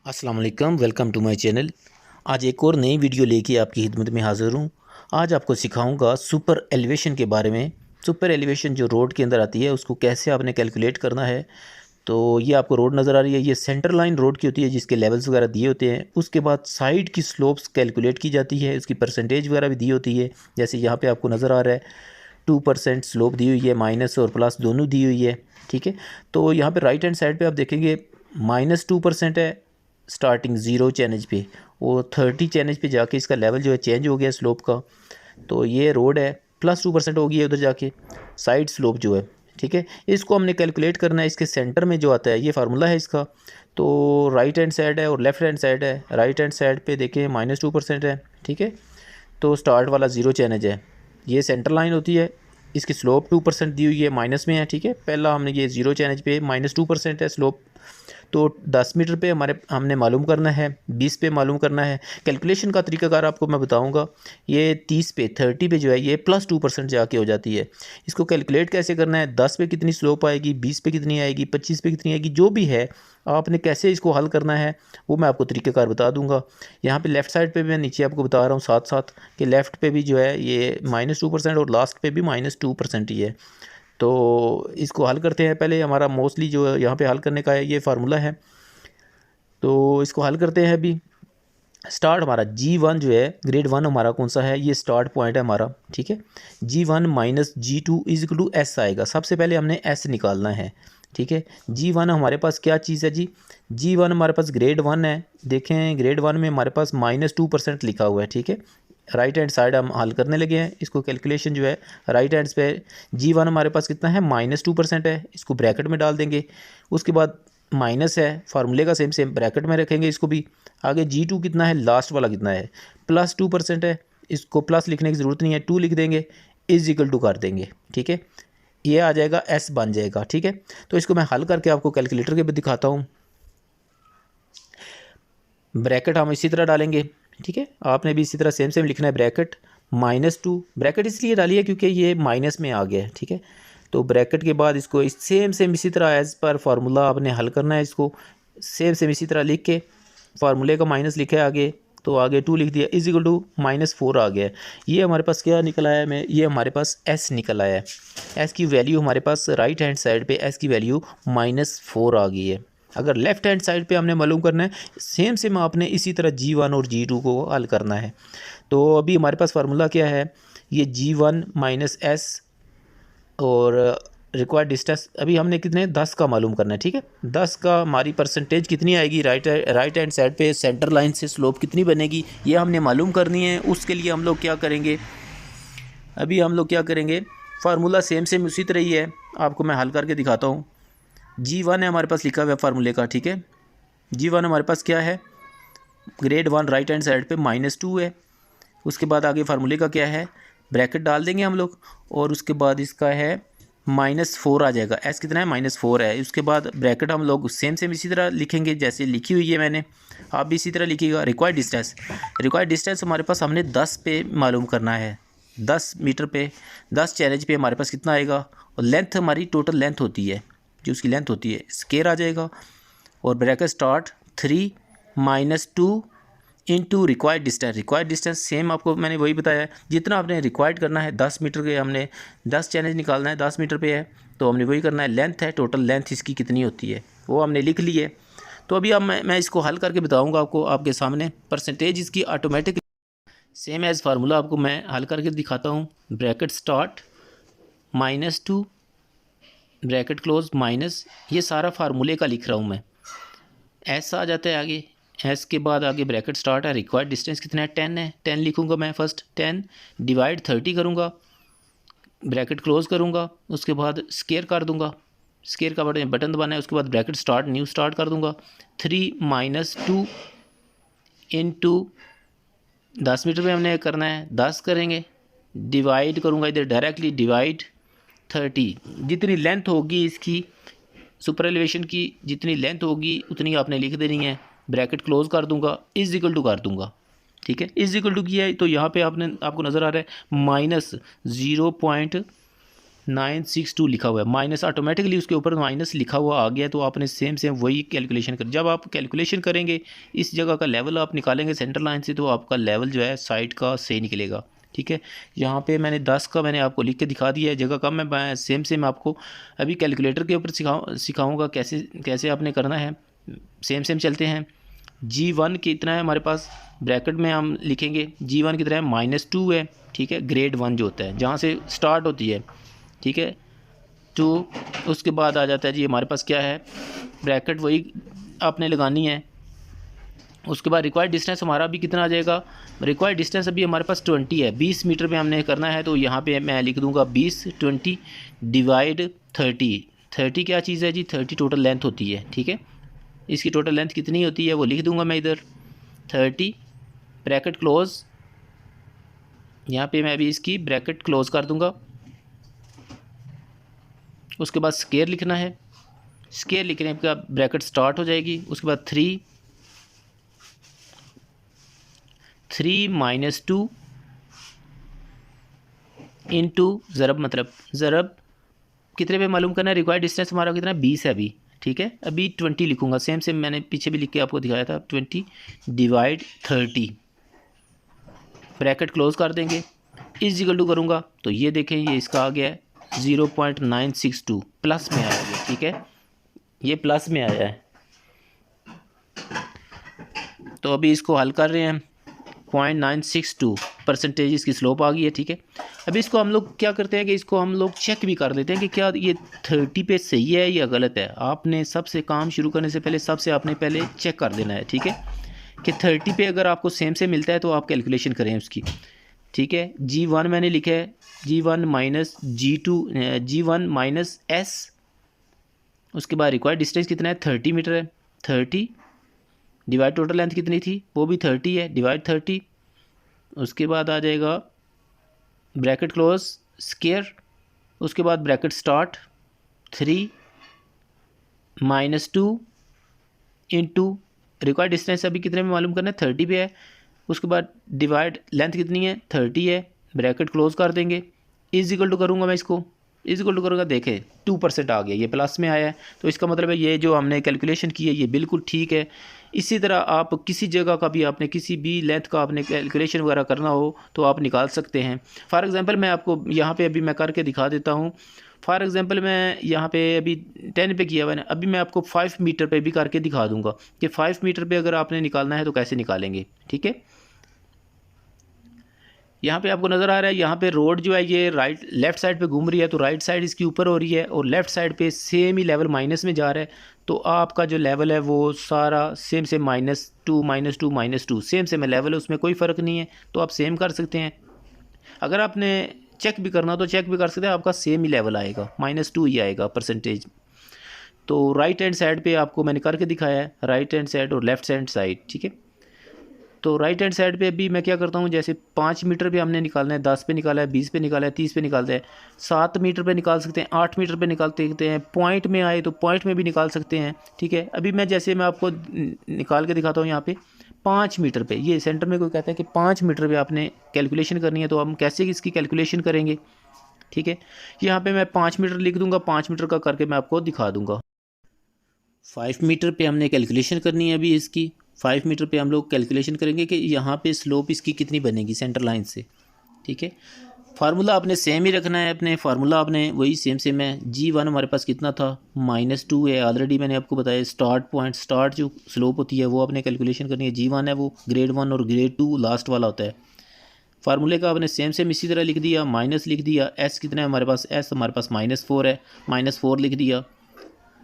अस्सलाम वालेकुम, welcome to my channel. आज एक और नई वीडियो लेके आपकी खिदमत में हाज़िर हूँ। आज आपको सिखाऊंगा सुपर एलिवेशन के बारे में। सुपर एलिवेशन जो रोड के अंदर आती है उसको कैसे आपने कैलकुलेट करना है। तो ये आपको रोड नज़र आ रही है, ये सेंटर लाइन रोड की होती है जिसके लेवल्स वगैरह दिए होते हैं। उसके बाद साइड की स्लोप्स कैलकुलेट की जाती है, उसकी परसेंटेज वगैरह भी दी होती है। जैसे यहाँ पर आपको नज़र आ रहा है 2% स्लोप दी हुई है, माइनस और प्लस दोनों दी हुई है। ठीक है, तो यहाँ पर राइट हैंड साइड पर आप देखेंगे -2% है स्टार्टिंग ज़ीरो चैनज पे, वो 30 चैनज पे जाके इसका लेवल जो है चेंज हो गया स्लोप का। तो ये रोड है, +2% हो गई है उधर जाके साइड स्लोप जो है। ठीक है, इसको हमने कैलकुलेट करना है। इसके सेंटर में जो आता है ये फार्मूला है इसका। तो राइट हैंड साइड है और लेफ़्ट हैंड साइड है। राइट हैंड साइड पे देखें -2% है। ठीक है, तो स्टार्ट वाला ज़ीरो चैनज है, ये सेंटर लाइन होती है। इसकी स्लोप 2% दी हुई है, माइनस में है। ठीक है, पहला हमने ये ज़ीरो चैनज पे -2% है स्लोप। तो 10 मीटर पे हमने मालूम करना है, 20 पे मालूम करना है। कैलकुलेशन का तरीकाकार आपको मैं बताऊंगा। ये 30 पे जो है ये +2% जाके हो जाती है। इसको कैलकुलेट कैसे करना है, 10 पे कितनी स्लोप आएगी, 20 पे कितनी आएगी, 25 पे कितनी आएगी, जो भी है आपने कैसे इसको हल करना है वो मैं आपको तरीकाकार बता दूंगा। यहाँ पे लेफ़्ट साइड पे मैं नीचे आपको बता रहा हूँ साथ साथ कि लेफ़्ट पे भी जो है ये -2% और लास्ट पे भी -2% ही है। तो इसको हल करते हैं। पहले हमारा मोस्टली जो यहाँ पे हल करने का है ये फार्मूला है, तो इसको हल करते हैं अभी। स्टार्ट हमारा G1 जो है, ग्रेड 1 हमारा कौन सा है, ये स्टार्ट पॉइंट है हमारा। ठीक है, G1 - G2 = S आएगा। सबसे पहले हमने S निकालना है। ठीक है, G1 हमारे पास क्या चीज़ है जी, G1 हमारे पास ग्रेड 1 है। देखें ग्रेड 1 में हमारे पास -2% लिखा हुआ है। ठीक है, राइट हैंड साइड हम हल करने लगे हैं इसको। कैलकुलेशन जो है राइट हैंड पे G1 हमारे पास कितना है, -2% है। इसको ब्रैकेट में डाल देंगे। उसके बाद माइनस है, फार्मूले का सेम सेम ब्रैकेट में रखेंगे इसको भी। आगे G2 कितना है, लास्ट वाला कितना है, +2% है। इसको प्लस लिखने की ज़रूरत नहीं है, 2 लिख देंगे, = कर देंगे। ठीक है, ये आ जाएगा, S बन जाएगा। ठीक है, तो इसको मैं हल करके आपको कैलकुलेटर के भी दिखाता हूँ। ब्रैकेट हम इसी तरह डालेंगे। ठीक है, आपने भी इसी तरह सेम सेम लिखना है। ब्रैकेट -2, ब्रैकेट इसलिए डाली है क्योंकि ये माइनस में आ गया है। ठीक है, तो ब्रैकेट के बाद इसको सेम सेम इसी तरह एज़ पर फार्मूला आपने हल करना है। इसको सेम सेम इसी तरह लिख के फार्मूले का माइनस लिखा है आगे, तो आगे 2 लिख दिया, = -4 आ गया है। ये हमारे पास क्या निकल आया है, ये हमारे पास S निकल आया है। S की वैल्यू हमारे पास राइट हैंड साइड पे S की वैल्यू -4 आ गई है। अगर लेफ़्ट हैंड साइड पे हमने मालूम करना है, सेम सेम आपने इसी तरह G1 और G2 को हल करना है। तो अभी हमारे पास फार्मूला क्या है, ये G1 - S और रिक्वायर्ड डिस्टेंस अभी हमने कितने 10 का मालूम करना है। ठीक है, 10 का हमारी परसेंटेज कितनी आएगी, राइट हैंड साइड पे सेंटर लाइन से स्लोप कितनी बनेगी, ये हमने मालूम करनी है। उसके लिए हम लोग क्या करेंगे, अभी हम लोग क्या करेंगे, फार्मूला सेम सेम उसी तरह ही है, आपको मैं हल करके दिखाता हूँ। G1 है हमारे पास लिखा हुआ है फार्मूले का। ठीक है, G1 हमारे पास क्या है, ग्रेड 1 राइट हैंड साइड पे -2 है। उसके बाद आगे फार्मूले का क्या है, ब्रैकेट डाल देंगे हम लोग, और उसके बाद इसका है -4 आ जाएगा। S कितना है, -4 है। उसके बाद ब्रैकेट हम लोग सेम सेम इसी तरह लिखेंगे जैसे लिखी हुई है मैंने, आप भी इसी तरह लिखिएगा। रिक्वायर्ड डिस्टेंस हमारे पास हमने 10 पे मालूम करना है। 10 मीटर पे 10 चैलेंज पे हमारे पास कितना आएगा, और लेंथ हमारी टोटल लेंथ होती है, जो उसकी लेंथ होती है स्क्वायर आ जाएगा। और bracket start 3 - 2 into required distance same आपको मैंने वही बताया है। जितना आपने रिक्वायर्ड करना है 10 मीटर के, हमने 10 चैलेंज निकालना है, 10 मीटर पे है, तो हमने वही करना है। लेंथ है, टोटल लेंथ इसकी कितनी होती है वो हमने लिख ली है। तो अभी अब मैं इसको हल करके बताऊंगा आपको आपके सामने। परसेंटेज इसकी ऑटोमेटिक सेम एज़ फार्मूला आपको मैं हल करके दिखाता हूँ। Bracket start -2 bracket close minus, ये सारा फार्मूले का लिख रहा हूँ मैं। S आ जाता है आगे, S के बाद आगे ब्रैकेट स्टार्ट है। रिक्वायर्ड डिस्टेंस कितना है, 10 है। 10 लिखूँगा मैं फर्स्ट, 10 डिवाइड 30 करूँगा, ब्रैकेट क्लोज करूँगा, उसके बाद स्केयर कर दूँगा, स्केयर का बटन दबाना है। उसके बाद ब्रैकेट स्टार्ट न्यू स्टार्ट कर दूँगा। 3 - 2 इनटू 10 मीटर पे हमने करना है, 10 करेंगे, डिवाइड करूँगा इधर डायरेक्टली, डिवाइड 30। जितनी लेंथ होगी इसकी सुपर एलिवेशन की, जितनी लेंथ होगी उतनी आपने लिख देनी है। ब्रैकेट क्लोज कर दूंगा, = कर दूंगा। ठीक है, = किया है, तो यहाँ पे आपको नज़र आ रहा है -0.0 962 लिखा हुआ है, माइनस ऑटोमेटिकली उसके ऊपर माइनस लिखा हुआ आ गया, तो आपने सेम सेम वही कैलकुलेशन कर, जब आप कैलकुलेशन करेंगे इस जगह का लेवल आप निकालेंगे सेंटर लाइन से, तो आपका लेवल जो है साइड का सही निकलेगा। ठीक है, यहाँ पे मैंने 10 का मैंने आपको लिख के दिखा दिया है, जगह कम है, मैं सेम सेम आपको अभी कैलकुलेटर के ऊपर सिखाऊँगा कैसे कैसे आपने करना है। सेम सेम चलते हैं। G1 कितना है हमारे पास, ब्रैकेट में हम लिखेंगे G1 कितना है, -2 है। ठीक है, ग्रेड 1 जो होता है जहाँ से स्टार्ट होती है। ठीक है, तो उसके बाद आ जाता है जी हमारे पास क्या है, ब्रैकेट वही आपने लगानी है। उसके बाद रिक्वायर्ड डिस्टेंस हमारा भी कितना आ जाएगा, रिक्वायर्ड डिस्टेंस अभी हमारे पास 20 है, 20 मीटर पे हमने करना है, तो यहाँ पे मैं लिख दूँगा 20 20 डिवाइड 30। 30 क्या चीज़ है जी, 30 टोटल लेंथ होती है। ठीक है, इसकी टोटल लेंथ कितनी होती है वो लिख दूँगा मैं इधर 30, ब्रैकेट क्लोज। यहाँ पे मैं अभी इसकी ब्रैकेट क्लोज कर दूँगा। उसके बाद स्केयर लिखना है, स्केयर लिखने के बाद ब्रैकेट स्टार्ट हो जाएगी। उसके बाद 3 - 2 इंटू ज़रब, मतलब ज़रब कितने पे मालूम करना है, रिक्वायर्ड डिस्टेंस हमारा कितना 20 है अभी। ठीक है, अभी 20 लिखूँगा, सेम सेम मैंने पीछे भी लिख के आपको दिखाया था, 20 डिवाइड 30, ब्रैकेट क्लोज कर देंगे। इज इक्वल टू करूँगा तो ये देखें ये इसका आ गया है 0.962, प्लस में आया है। ठीक है, ये प्लस में आया है। तो अभी इसको हल कर रहे हैं, 0.962% इसकी स्लोप आ गई है। ठीक है, अभी इसको हम लोग क्या करते हैं कि इसको हम लोग चेक भी कर लेते हैं कि क्या ये 30 पे सही है या गलत है। आपने सबसे काम शुरू करने से पहले सबसे आपने पहले चेक कर देना है। ठीक है, कि 30 पे अगर आपको सेम से मिलता है तो आप कैलकुलेशन करें उसकी। ठीक है, G1 मैंने लिखा है, G1 minus G2, G1 minus S। उसके बाद रिक्वायर्ड डिस्टेंस कितना है, 30 मीटर है, 30 डिवाइड टोटल लेंथ कितनी थी वो भी 30 है, डिवाइड 30। उसके बाद आ जाएगा ब्रैकेट क्लोज, स्केयर। उसके बाद bracket start, 3 - 2 into required distance अभी कितने में मालूम करना है, 30 पे है। उसके बाद डिवाइड लेंथ कितनी है, 30 है, ब्रैकेट क्लोज कर देंगे। इज इक्वल टू करूँगा मैं इसको, इज इक्वल टू करूँगा, देखें 2% आ गया, ये प्लस में आया है, तो इसका मतलब है ये जो हमने कैलकुलेशन की है ये बिल्कुल ठीक है। इसी तरह आप किसी जगह का भी आपने किसी भी लेंथ का आपने कैलकुलेशन वगैरह करना हो तो आप निकाल सकते हैं। फॉर एग्ज़ाम्पल मैं आपको यहाँ पे अभी मैं करके दिखा देता हूँ। फॉर एग्ज़ाम्पल मैं यहाँ पे अभी 10 पे किया हुआ है, अभी मैं आपको 5 मीटर पे भी करके दिखा दूँगा कि 5 मीटर पे अगर आपने निकालना है तो कैसे निकालेंगे। ठीक है, यहाँ पे आपको नज़र आ रहा है, यहाँ पे रोड जो है ये लेफ़्ट साइड पे घूम रही है, तो राइट साइड इसकी ऊपर हो रही है और लेफ़्ट साइड पे सेम ही लेवल माइनस में जा रहा है, तो आपका जो लेवल है वो सारा same same -2 -2 -2 same same level है, उसमें कोई फ़र्क नहीं है, तो आप सेम कर सकते हैं। अगर आपने चेक भी करना तो चेक भी कर सकते हैं, आपका सेम ही लेवल आएगा, -2 ही आएगा परसेंटेज। तो राइट हैंड साइड पे आपको मैंने करके दिखाया है, राइट हैंड साइड और लेफ़्ट हैंड साइड। ठीक है, तो राइट हैंड साइड पे अभी मैं क्या करता हूँ, जैसे 5 मीटर पे हमने निकालना है, 10 पे निकाला है, 20 पे निकाला है, 30 पे निकालते हैं, 7 मीटर पे निकाल सकते हैं, 8 मीटर पे निकाल सकते हैं, पॉइंट में आए तो पॉइंट में भी निकाल सकते हैं। ठीक है, अभी मैं जैसे मैं आपको निकाल के दिखाता हूँ यहाँ पे 5 मीटर पे, ये सेंटर में कोई कहता है कि 5 मीटर पे आपने कैलकुलेशन करनी है, तो हम कैसे इसकी कैलकुलेशन करेंगे। ठीक है, यहाँ पे मैं 5 मीटर लिख दूँगा, 5 मीटर का करके मैं आपको दिखा दूँगा। 5 मीटर पे हमने कैलकुलेशन करनी है अभी इसकी। 5 मीटर पे हम लोग कैलकुलेशन करेंगे कि यहाँ पे स्लोप इसकी कितनी बनेगी सेंटर लाइन से। ठीक है, फार्मूला आपने सेम ही रखना है, अपने फार्मूला आपने वही सेम सेम है। G1 हमारे पास कितना था, -2 है, ऑलरेडी मैंने आपको बताया। स्टार्ट पॉइंट, स्टार्ट जो स्लोप होती है वो आपने कैलकुलेशन करनी है। G1 है वो ग्रेड 1 और ग्रेड 2 लास्ट वाला होता है। फार्मूले का आपने सेम सेम इसी तरह लिख दिया, माइनस लिख दिया। S कितना है हमारे पास, S हमारे पास -4 है, -4 लिख दिया।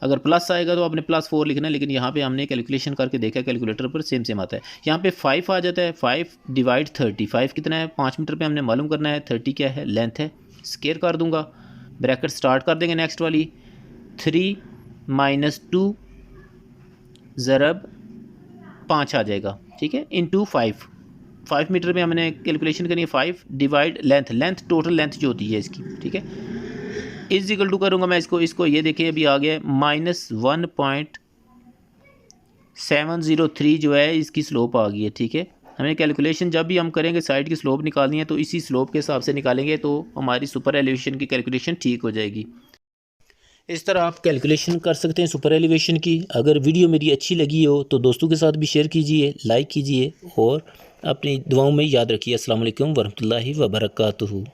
अगर प्लस आएगा तो आपने +4 लिखना है, लेकिन यहाँ पे हमने कैलकुलेशन करके देखा कैलकुलेटर पर सेम सेम आता है। यहाँ पे 5 आ जाता है, 5 डिवाइड 30, 5 कितना है, 5 मीटर पे हमने मालूम करना है, 30 क्या है, लेंथ है। स्केयर कर दूंगा, ब्रैकेट स्टार्ट कर देंगे नेक्स्ट वाली, 3 - 2 ज़रब 5 आ जाएगा। ठीक है, इंटू 5 मीटर पे हमने कैलकुलेशन करनी है, 5 डिवाइड लेंथ टोटल लेंथ जो होती है इसकी। ठीक है, इज इक्वल टू करूँगा मैं इसको ये देखिए अभी आ गया -1.703 जो है इसकी स्लोप आ गई है। ठीक है, हमें कैलकुलेशन जब भी हम करेंगे साइड की स्लोप निकालनी है तो इसी स्लोप के हिसाब से निकालेंगे तो हमारी सुपर एलिवेशन की कैलकुलेशन ठीक हो जाएगी। इस तरह आप कैलकुलेशन कर सकते हैं सुपर एलिवेशन की। अगर वीडियो मेरी अच्छी लगी हो तो दोस्तों के साथ भी शेयर कीजिए, लाइक कीजिए और अपनी दुआओं में याद रखिए। अस्सलाम वालेकुम वरहमतुल्लाहि वबरकातुहू।